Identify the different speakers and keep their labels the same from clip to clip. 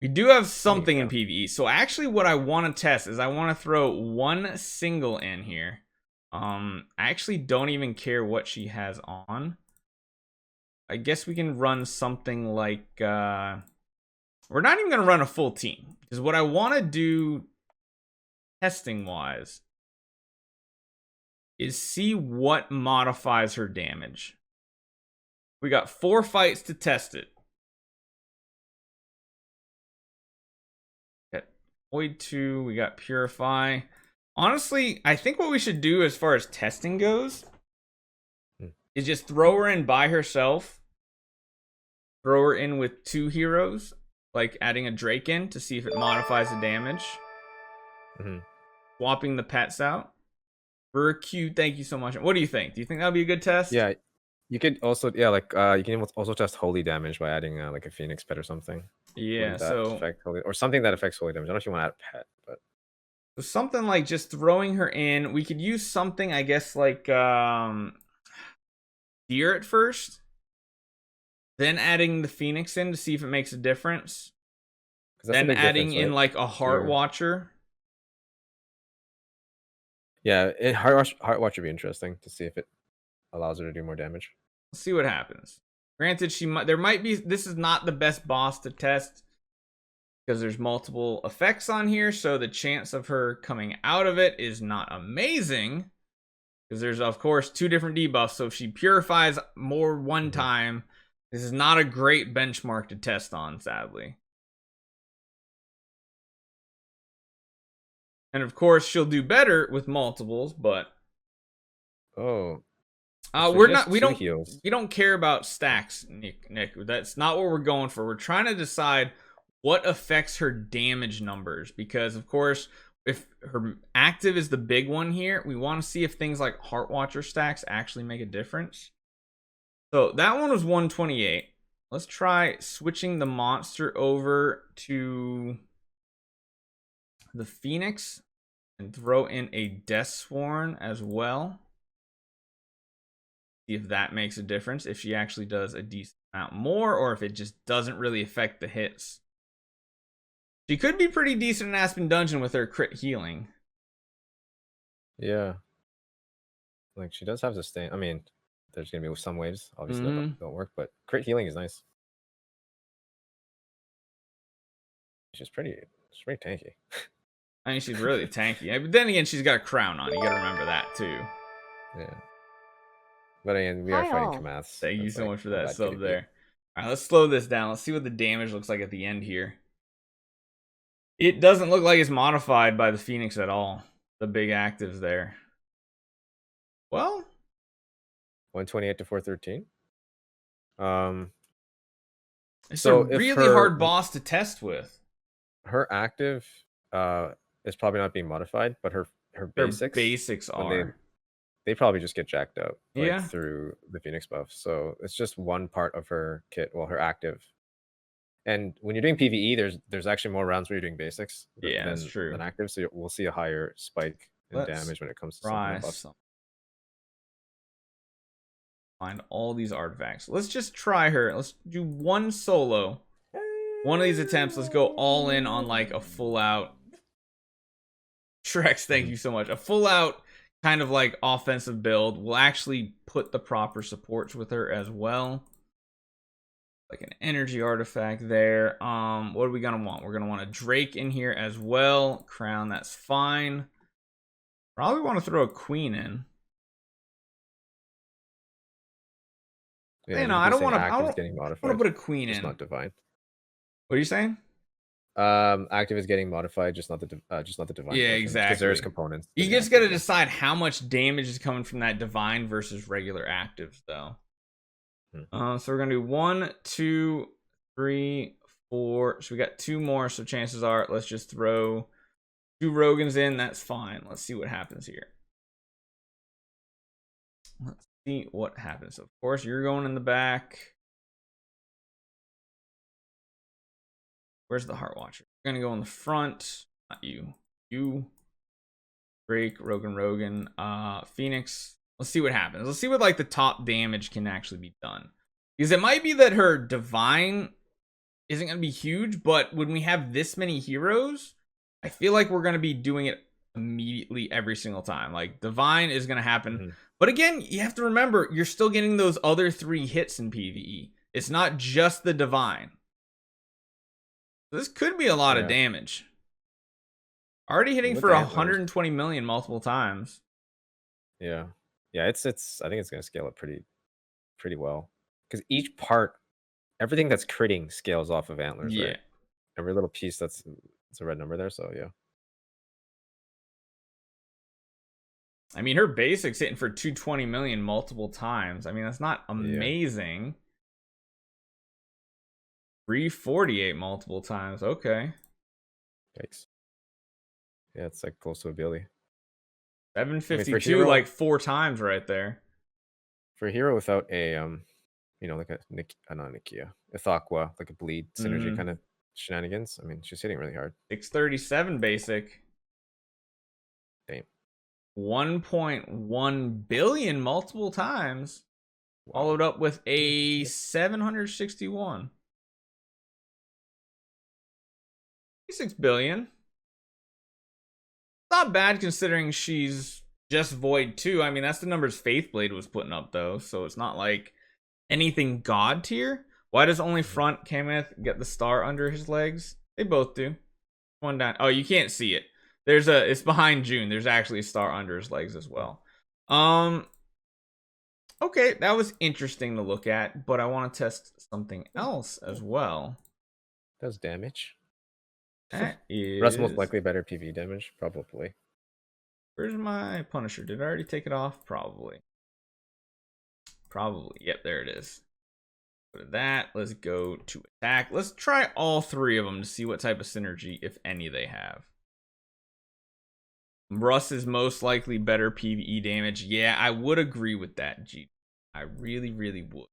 Speaker 1: We do have something in PvE. So actually what I want to test is I want to throw one single in here. I actually don't even care what she has on. I guess we can run something like we're not even gonna run a full team, because what I want to do testing wise is see what modifies her damage. We got 4 fights to test it. Got Void 2, we got Purify. Honestly, I think what we should do as far as testing goes is just throw her in by herself. Throw her in with 2 heroes, like adding a Drake in to see if it modifies the damage. Swapping the pets out. Q, thank you so much. What do you think? Do you think that would be a good test?
Speaker 2: Yeah, you could also, yeah, like you can also test holy damage by adding like a Phoenix pet or something.
Speaker 1: Yeah, so
Speaker 2: or something that affects holy damage. I don't know if you want to add a pet, but
Speaker 1: so something like just throwing her in. We could use something, I guess, like Deer at first, then adding the Phoenix in to see if it makes a difference. Then adding in like a Heart Watcher.
Speaker 2: Yeah, Heart Watch would be interesting to see if it allows her to do more damage.
Speaker 1: Let's see what happens. Granted, there might be, this is not the best boss to test because there's multiple effects on here, so the chance of her coming out of it is not amazing, because there's of course 2 different debuffs. So if she purifies more one time, this is not a great benchmark to test on, sadly. And of course, she'll do better with multiples, but we don't care about stacks, Nick. That's not what we're going for. We're trying to decide what affects her damage numbers, because of course, if her active is the big one here, we want to see if things like Heart Watcher stacks actually make a difference. So that one was 128. Let's try switching the monster over to the Phoenix and throw in a Deathsworn as well. See if that makes a difference, if she actually does a decent amount more, or if it just doesn't really affect the hits. She could be pretty decent in Aspen Dungeon with her crit healing.
Speaker 2: Yeah. Like, she does have sustain. I mean, there's going to be some waves, obviously, that don't work, but crit healing is nice. She's pretty tanky.
Speaker 1: I mean, she's really tanky. But then again, she's got a crown on. You got to remember that, too.
Speaker 2: Yeah. But again, we are fighting Kamath.
Speaker 1: Thank you so much for that sub there. All right, let's slow this down. Let's see what the damage looks like at the end here. It doesn't look like it's modified by the Phoenix at all. The big actives there. Well,
Speaker 2: 128 to 413.
Speaker 1: It's a really hard boss to test with.
Speaker 2: Her active is probably not being modified, but her basics
Speaker 1: are.
Speaker 2: They probably just get jacked up through the Phoenix buff. So it's just one part of her kit, well, her active. And when you're doing PvE, there's actually more rounds where you're doing basics than active. So we'll see a higher spike in damage when it comes to something.
Speaker 1: Find all these artifacts. Let's just try her. Let's do one solo. One of these attempts. Let's go all in on like a full out. Trex, thank you so much. A full out kind of like offensive build. We'll actually put the proper supports with her as well. Like an energy artifact there. What are we gonna want? We're gonna want a Drake in here as well. Crown, that's fine. Probably want to throw a queen in. Yeah, I don't want to put a queen in.
Speaker 2: It's not divine.
Speaker 1: What are you saying?
Speaker 2: Active is getting modified, just not the divine.
Speaker 1: Yeah, exactly.
Speaker 2: Because there's components.
Speaker 1: You just got to decide how much damage is coming from that divine versus regular actives, though. So we're gonna do 1, 2, 3, 4. So we got 2 more. So chances are, let's just throw 2 Rogans in. That's fine. Let's see what happens here. Let's see what happens. Of course, you're going in the back. Where's the Heart Watcher? You're gonna go in the front. Not you. You, Drake, Rogan, Phoenix. Let's see what happens. Let's see what like the top damage can actually be done. Because it might be that her divine isn't going to be huge, but when we have this many heroes, I feel like we're going to be doing it immediately every single time. Like divine is going to happen. But again, you have to remember, you're still getting those other 3 hits in PvE. It's not just the divine. This could be a lot of damage. Already hitting for 120 million multiple times.
Speaker 2: Yeah. Yeah, it's I think it's going to scale up pretty well. Because each part, everything that's critting scales off of antlers, right? Every little piece it's a red number there, so yeah.
Speaker 1: I mean, her basic's hitting for 220 million multiple times. I mean, that's not amazing. 348 multiple times. Okay.
Speaker 2: Yikes. Yeah, it's like close to a billy.
Speaker 1: 752, like 4 times right there.
Speaker 2: For a hero without a you know, like a not Nikia, a Thaqua, like a bleed synergy kind of shenanigans. I mean, she's hitting really hard.
Speaker 1: 637 basic.
Speaker 2: Damn.
Speaker 1: 1.1 billion multiple times. Wow. Followed up with a 761. 6 billion. Not bad considering she's just Void 2. I mean, that's the numbers Faithblade was putting up, though. So it's not like anything god tier. Why does only front Kamath get the star under his legs? They both do. One down. Oh, you can't see it. It's behind June. There's actually a star under his legs as well. Okay, that was interesting to look at, but I want to test something else as well.
Speaker 2: Does damage.
Speaker 1: That is...
Speaker 2: Russ most likely better PvE damage, probably.
Speaker 1: Where's my Punisher? Did I already take it off? Probably. Yep, there it is. Go to that. Let's go to attack. Let's try all 3 of them to see what type of synergy, if any, they have. Russ is most likely better PvE damage. Yeah, I would agree with that, G. I really would.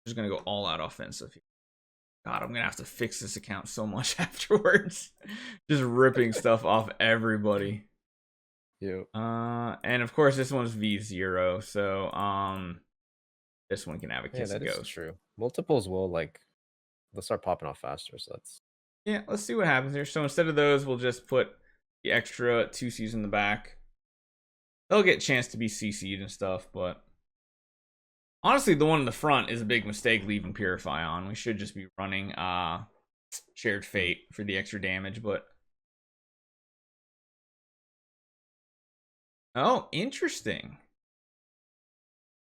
Speaker 1: Just gonna go all out offensive here. God, I'm gonna have to fix this account so much afterwards. Just ripping stuff off everybody.
Speaker 2: Yep.
Speaker 1: And of course this one's V0, so this one can have a kiss of ghost.
Speaker 2: Is true. Multiples will they'll start popping off faster, so that's
Speaker 1: let's see what happens here. So instead of those, we'll just put the extra 2Cs in the back. They'll get a chance to be CC'd and stuff, but honestly, the one in the front is a big mistake leaving Purify on. We should just be running Shared Fate for the extra damage, but... Oh, interesting.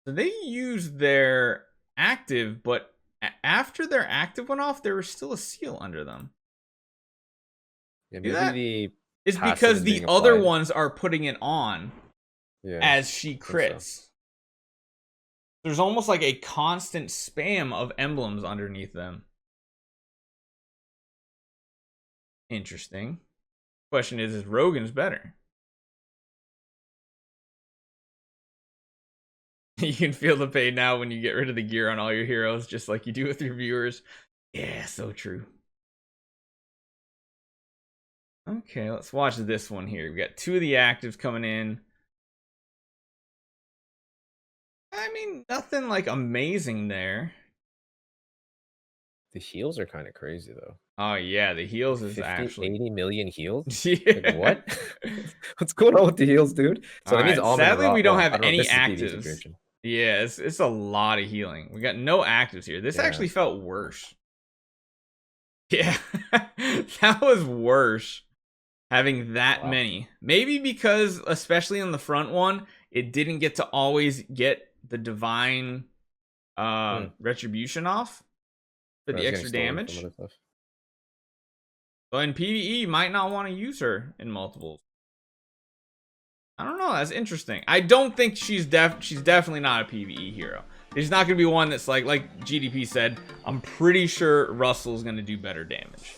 Speaker 1: So they used their active, but after their active went off, there was still a seal under them.
Speaker 2: Yeah, maybe
Speaker 1: it's because the other ones are putting it on as she crits. So. There's almost like a constant spam of emblems underneath them. Interesting. Question is Rogan's better? You can feel the pain now when you get rid of the gear on all your heroes, just like you do with your viewers. Yeah, so true. Okay, let's watch this one here. We got 2 of the actives coming in. I mean, nothing like amazing there.
Speaker 2: The heals are kind of crazy though.
Speaker 1: Oh yeah, the heals is
Speaker 2: 80 million heals.
Speaker 1: Yeah.
Speaker 2: Like, what? What's going on with the heals, dude? So that means
Speaker 1: sadly we don't have any actives. Yeah, it's a lot of healing. We got no actives here. This actually felt worse. Yeah, that was worse. Having that many. Maybe because, especially on the front one, it didn't get to always get the divine retribution off for the extra damage. So in PvE, you might not want to use her in multiples. I don't know. That's interesting. I don't think she's definitely not a PvE hero. There's not going to be one that's like GDP said, I'm pretty sure Russell's going to do better damage.